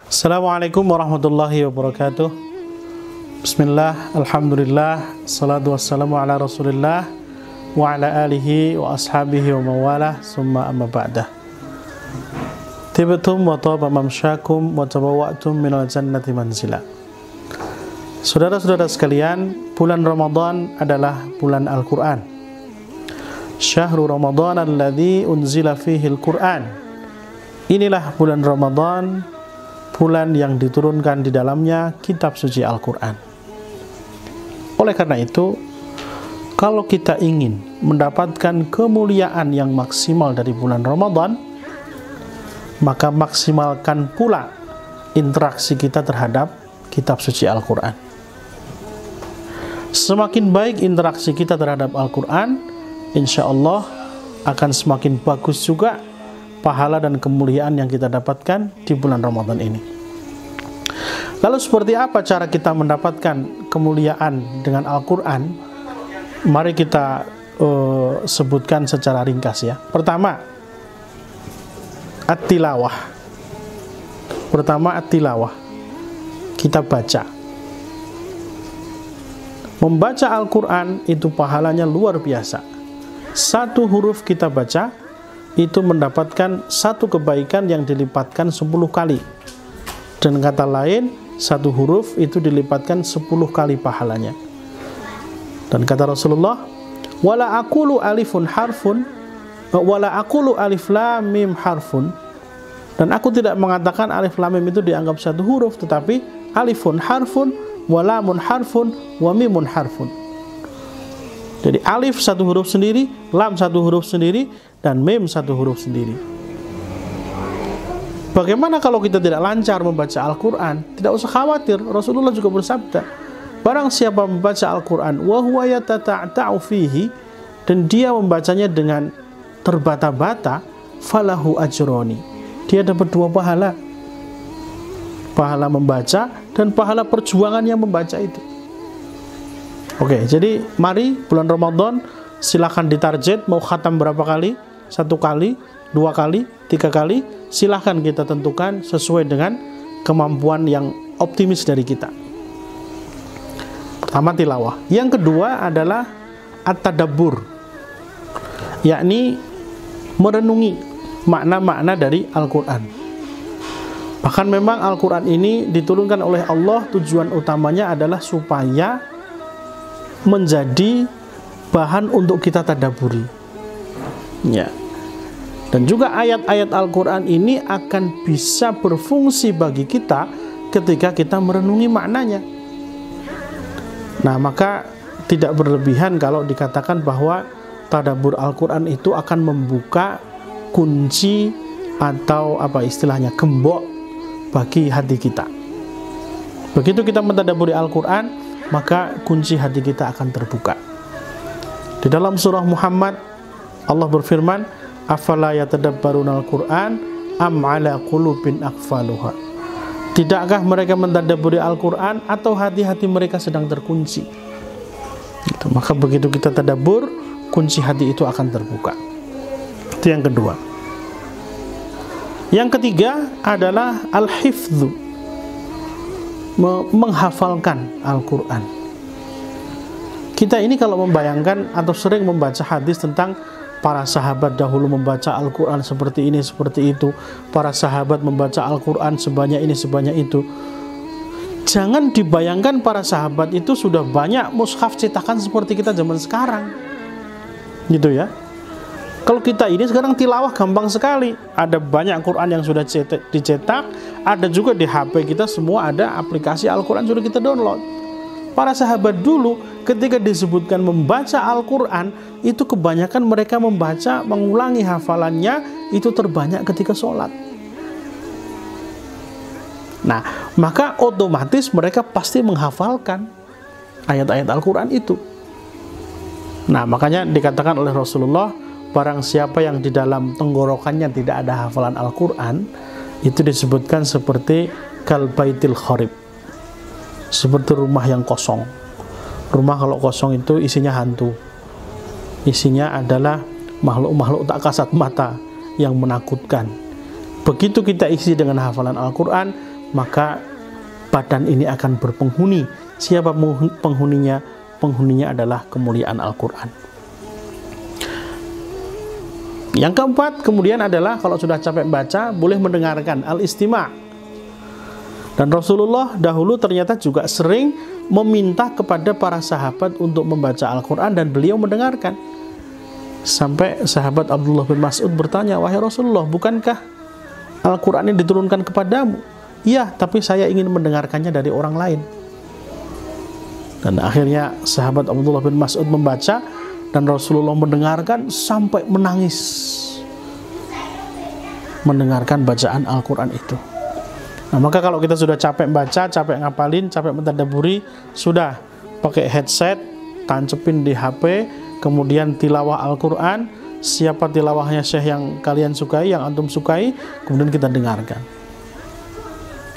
Assalamualaikum warahmatullahi wabarakatuh. Bismillah, alhamdulillah, salatu wassalamu ala rasulillah wa ala alihi wa ashabihi wa mawalah, summa amma ba'dah. Tibtum wa taba mamsyakum wa tabawwa'tum minal jannati manzila. Saudara-saudara sekalian, bulan Ramadan adalah bulan Al-Quran. Syahrul Ramadan alladzi unzila fihi Al-Quran. Inilah bulan Ramadan, bulan yang diturunkan di dalamnya kitab suci Al-Quran. Oleh karena itu, kalau kita ingin mendapatkan kemuliaan yang maksimal dari bulan Ramadan, maka maksimalkan pula interaksi kita terhadap kitab suci Al-Quran. Semakin baik interaksi kita terhadap Al-Quran, insya Allah akan semakin bagus juga pahala dan kemuliaan yang kita dapatkan di bulan Ramadan ini. Lalu seperti apa cara kita mendapatkan kemuliaan dengan Al-Quran? Mari kita sebutkan secara ringkas ya. Pertama, at-tilawah. Kita baca. Membaca Al-Quran itu pahalanya luar biasa. Satu huruf kita baca itu mendapatkan satu kebaikan yang dilipatkan 10 kali. Dan kata lain, satu huruf itu dilipatkan 10 kali pahalanya. Dan kata Rasulullah, wala aqulu alifun harfun, wala aqulu alif lam mim harfun. Dan aku tidak mengatakan alif lam mim itu dianggap satu huruf, tetapi alifun harfun, walamun harfun, wa mimun harfun. Jadi alif satu huruf sendiri, lam satu huruf sendiri, dan mim satu huruf sendiri. Bagaimana kalau kita tidak lancar membaca Al-Quran? Tidak usah khawatir, Rasulullah juga bersabda, barang siapa membaca Al-Quran wa huwa yatata'ta'u fihi, dan dia membacanya dengan terbata-bata, falahu ajroni, dia dapat 2 pahala. Pahala membaca dan pahala perjuangan yang membaca itu. Oke, jadi mari bulan Ramadan silahkan ditarget mau khatam berapa kali, 1 kali, 2 kali, 3 kali, silahkan kita tentukan sesuai dengan kemampuan yang optimis dari kita. Pertama tilawah. Yang kedua adalah at-tadabbur, yakni merenungi makna-makna dari Al-Quran. Bahkan memang Al-Quran ini diturunkan oleh Allah, tujuan utamanya adalah supaya menjadi bahan untuk kita tadabburi ya. Dan juga ayat-ayat Al-Quran ini akan bisa berfungsi bagi kita ketika kita merenungi maknanya. Nah, maka tidak berlebihan kalau dikatakan bahwa tadabbur Al-Quran itu akan membuka kunci atau apa istilahnya, gembok bagi hati kita. Begitu kita mentadabburi Al-Quran, maka kunci hati kita akan terbuka. Di dalam surah Muhammad, Allah berfirman, afala yatadabbaruna al-Quran am ala qulubin aqfaluha. Tidakkah mereka mentadabburi Al-Quran atau hati-hati mereka sedang terkunci? Gitu. Maka begitu kita tadabbur, kunci hati itu akan terbuka. Itu yang kedua. Yang ketiga adalah al-hifdzu, menghafalkan Al-Quran. Kita ini kalau membayangkan atau sering membaca hadis tentang para sahabat dahulu membaca Al-Quran seperti ini, seperti itu, para sahabat membaca Al-Quran sebanyak ini, sebanyak itu. Jangan dibayangkan para sahabat itu sudah banyak mushaf cetakan seperti kita zaman sekarang, gitu ya. Kalau kita ini sekarang tilawah gampang sekali. Ada banyak Quran yang sudah dicetak, ada juga di HP kita semua ada aplikasi Al-Quran sudah kita download. Para sahabat dulu ketika disebutkan membaca Al-Quran, itu kebanyakan mereka membaca, mengulangi hafalannya, itu terbanyak ketika sholat. Nah, maka otomatis mereka pasti menghafalkan ayat-ayat Al-Quran itu. Nah, makanya dikatakan oleh Rasulullah, barang siapa yang di dalam tenggorokannya tidak ada hafalan Al-Quran, itu disebutkan seperti kalbaitil kharib, seperti rumah yang kosong. Rumah kalau kosong itu isinya hantu, isinya adalah makhluk-makhluk tak kasat mata yang menakutkan. Begitu kita isi dengan hafalan Al-Quran, maka badan ini akan berpenghuni. Siapa penghuninya? Penghuninya adalah kemuliaan Al-Quran. Yang keempat kemudian adalah kalau sudah capek baca, boleh mendengarkan, al-istima'. Dan Rasulullah dahulu ternyata juga sering meminta kepada para sahabat untuk membaca Al-Quran dan beliau mendengarkan. Sampai sahabat Abdullah bin Mas'ud bertanya, wahai Rasulullah, bukankah Al-Quran ini diturunkan kepadamu? Iya, tapi saya ingin mendengarkannya dari orang lain. Dan akhirnya sahabat Abdullah bin Mas'ud membaca dan Rasulullah mendengarkan sampai menangis mendengarkan bacaan Al-Quran itu. Nah, maka kalau kita sudah capek baca, capek ngapalin, capek mentadaburi, sudah pakai headset, tancepin di HP, kemudian tilawah Al-Quran, siapa tilawahnya syekh yang kalian sukai, yang antum sukai, kemudian kita dengarkan.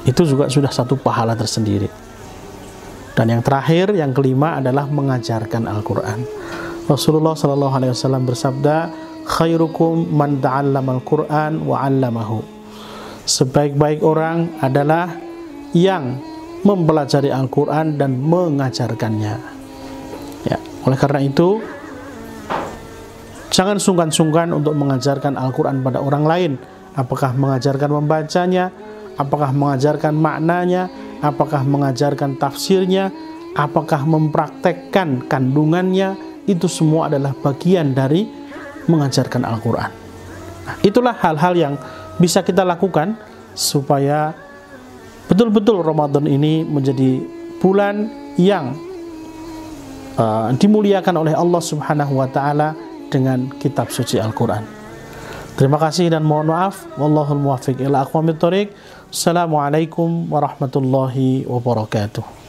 Itu juga sudah satu pahala tersendiri. Dan yang terakhir, yang kelima adalah mengajarkan Al-Quran. Rasulullah SAW bersabda, khairukum man ta'allamal Quran wa 'allamahu. Sebaik-baik orang adalah yang mempelajari Al-Quran dan mengajarkannya. Ya, oleh karena itu, jangan sungkan-sungkan untuk mengajarkan Al-Quran pada orang lain. Apakah mengajarkan membacanya, apakah mengajarkan maknanya, apakah mengajarkan tafsirnya, apakah mempraktekkan kandungannya, itu semua adalah bagian dari mengajarkan Al-Quran. Nah, itulah hal-hal yang bisa kita lakukan supaya betul-betul Ramadan ini menjadi bulan yang dimuliakan oleh Allah Subhanahu wa Ta'ala dengan kitab suci Al-Quran. Terima kasih dan mohon maaf. Wallahul muwaffiq ila aqwamit thoriq. Assalamualaikum warahmatullahi wabarakatuh.